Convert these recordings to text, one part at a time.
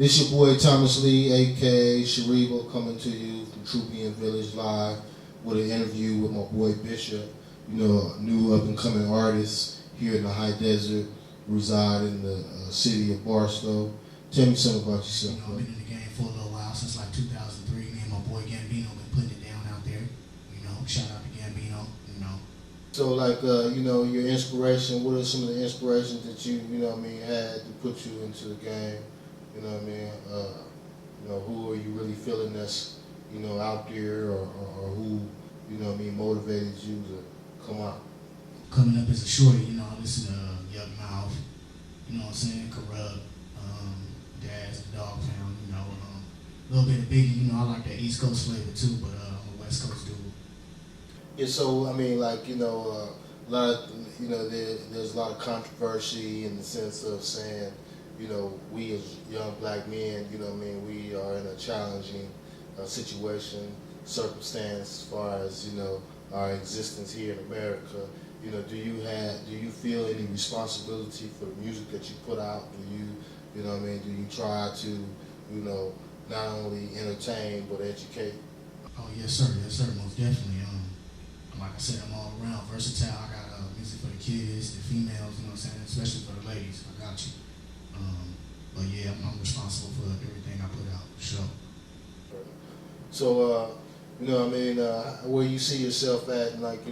This your boy Thomas Lee, aka Sharibo, coming to you from Trubian Village Live with an interview with my boy Bishop, a new up and coming artist here in the high desert, reside in the city of Barstow. Tell me something about yourself. I've been in the game for a little while, since like 2003. Me and my boy Gambino been putting it down out there. Shout out to Gambino. So your inspiration, what are some of the inspirations that you had to put you into the game? Who are you really feeling that's, out there or who, motivated you to come out? Coming up as a shorty, I listen to Young Mouth, Corrupt, Daz, the Dog Pound, a little bit of Biggie, I like that East Coast flavor too, but I'm a West Coast dude. Yeah, so a lot of, there's a lot of controversy in the sense of saying, we as young black men, we are in a challenging situation, circumstance as far as, our existence here in America. Do you feel any responsibility for the music that you put out? Do you try to, not only entertain but educate? Oh yes sir, most definitely. Like I said, I'm all around versatile. I got music for the kids, the females, especially for the ladies. I got you. But yeah, I'm responsible for everything I put out, for sure. So, where you see yourself at in 5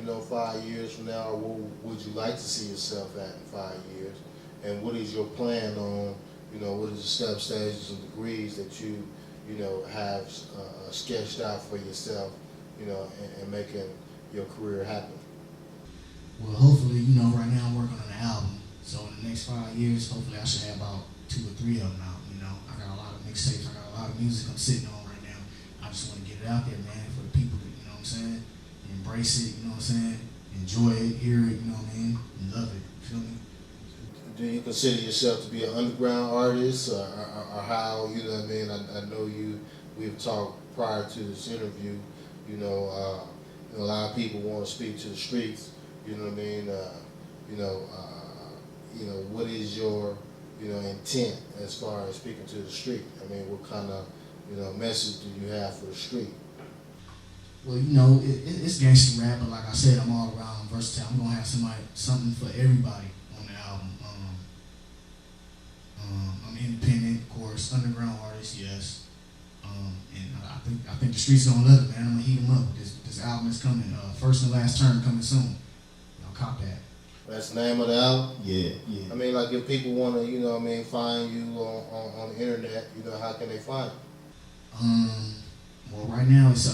years from now, or where would you like to see yourself at in 5 years? And what is your plan on, what is the steps, stages, and degrees that you, have sketched out for yourself, and making your career happen? Well, hopefully, right now I'm working on an album. So in the next 5 years, hopefully I should have about 2 or 3 of them out. I got a lot of mixtapes, I got a lot of music I'm sitting on right now. I just want to get it out there, man, for the people that, embrace it, enjoy it, hear it, and love it, feel me? Do you consider yourself to be an underground artist, or how, I know we've talked prior to this interview, a lot of people want to speak to the streets, what is your, intent as far as speaking to the street? What kind of, message do you have for the street? Well, it's gangster rap, but like I said, I'm all around versatile. I'm gonna have something for everybody on the album. I'm independent, of course, underground artist, yes. And I think the streets gonna love it, man. I'm gonna heat them up. This album is coming, first and last term coming soon. Y'all cop that. That's the name of the album? Yeah. If people want to, find you on the internet, how can they find you? Well, right now it's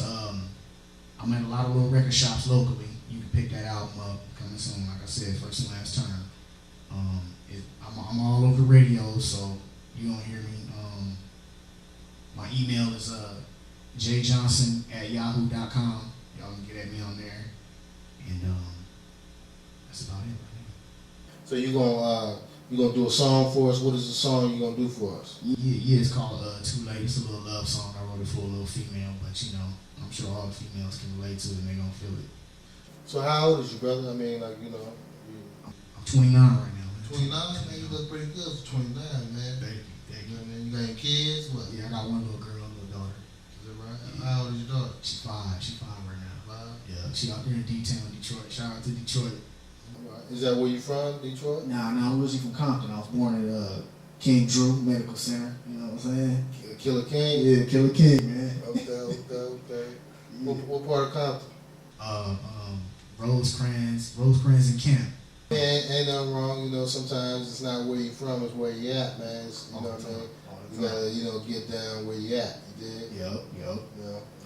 I'm at a lot of little record shops locally. You can pick that album up coming soon. Like I said, first and last term. I'm all over the radio, so you gonna hear me. My email is jjohnson@yahoo.com. Y'all can get at me on there, and that's about it right now. So you gonna do a song for us? What is the song you gonna do for us? Yeah, it's called Too Late. It's a little love song. I wrote it for a little female, but I'm sure all the females can relate to it and they gonna feel it. So how old is you, brother? I'm 29 right now. 29, man. You look pretty good for 29, man. Thank you. You got any kids? What? Yeah, I got one little girl, little daughter. Is that right? Yeah. How old is your daughter? She's 5. She's 5 right now. 5? Yeah, she out there in D-Town, Detroit. Shout out to Detroit. Right. Is that where you from, Detroit? Nah, I'm originally from Compton. I was born at King Drew Medical Center. You know what I'm saying? Killer King? Yeah, Killer King, man. Okay. What part of Compton? Rosecrans and Camp. Ain't nothing wrong, sometimes it's not where you from, it's where you at, man. You know what I mean? You gotta, get down where you at, you dig? Yep.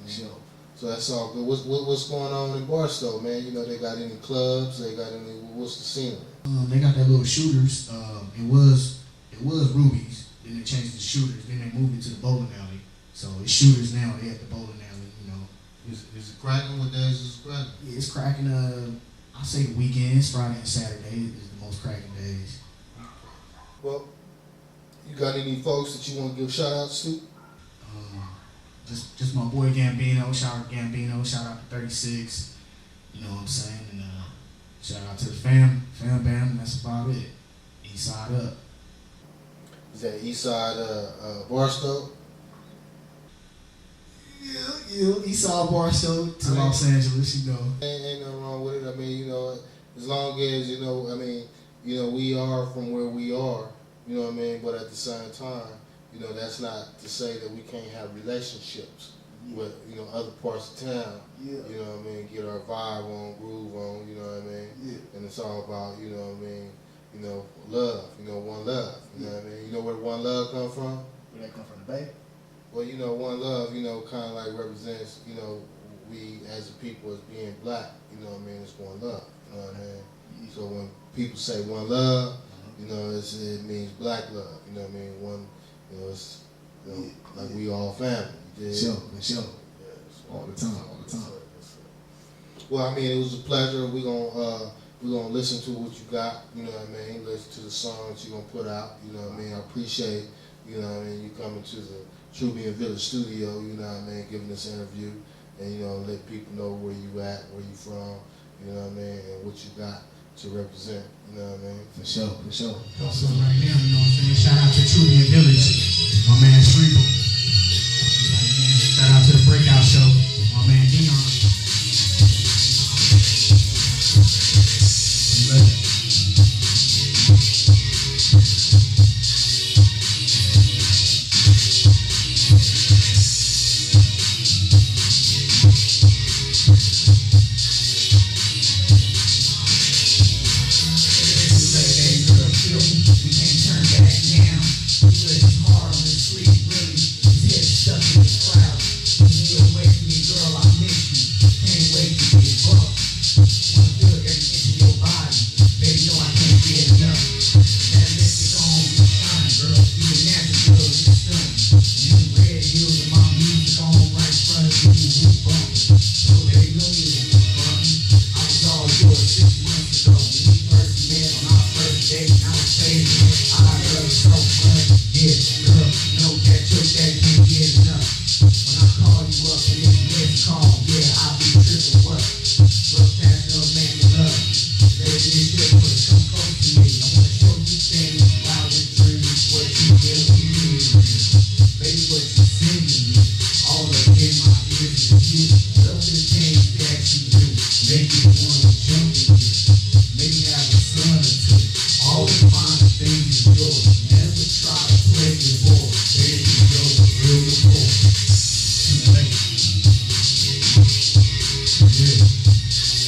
Sure. So that's all good. What's going on in Barstow, man? They got any clubs? What's the scene? They got that little Shooters. It was Ruby's. Then they changed it to Shooters. Then they moved it to the bowling alley. So it's Shooters now. They at the bowling alley. Is it cracking? What days is it cracking? Yeah, it's cracking. I say the weekends, Friday and Saturday is the most cracking days. Well, you got any folks that you want to give shout outs to? Just my boy Gambino. Shout out to Gambino. Shout out to 36. You know what I'm saying? And shout out to the fam bam. That's about it. East side up. is that east side Barstow? Yeah, Eastside Barstow to Los Angeles, you know. Ain't nothing wrong with it. I mean, you know, as long as, you know, I mean, you know, we are from where we are, you know what I mean? But at the same time, you know, that's not to say that we can't have relationships with, you know, other parts of town. Yeah. You know what I mean? Get our vibe on, groove on, you know what I mean? Yeah. And it's all about, you know what I mean, you know, love, you know, one love. You know what I mean? You know where one love come from? Where that come from, the Bay? Well, you know, one love, you know, kind of like represents, you know, we as a people as being black, you know what I mean? It's one love, you know what I mean? Yeah. So when people say one love, you know, it means black love, you know what I mean? One, you know, it's, you know, like we all family. Sure. Yeah, so, All the time. Well, I mean, it was a pleasure. We're gonna listen to what you got, you know what I mean? Listen to the songs you're gonna put out, you know what I mean? I appreciate, you know what I mean, you coming to the Trubian Village studio, you know what I mean, giving this interview, and, you know, let people know where you at, where you from, you know what I mean, and what you got to represent, you know what I mean? For sure. So right now, you know what I'm saying? Shout out to Trubian Village.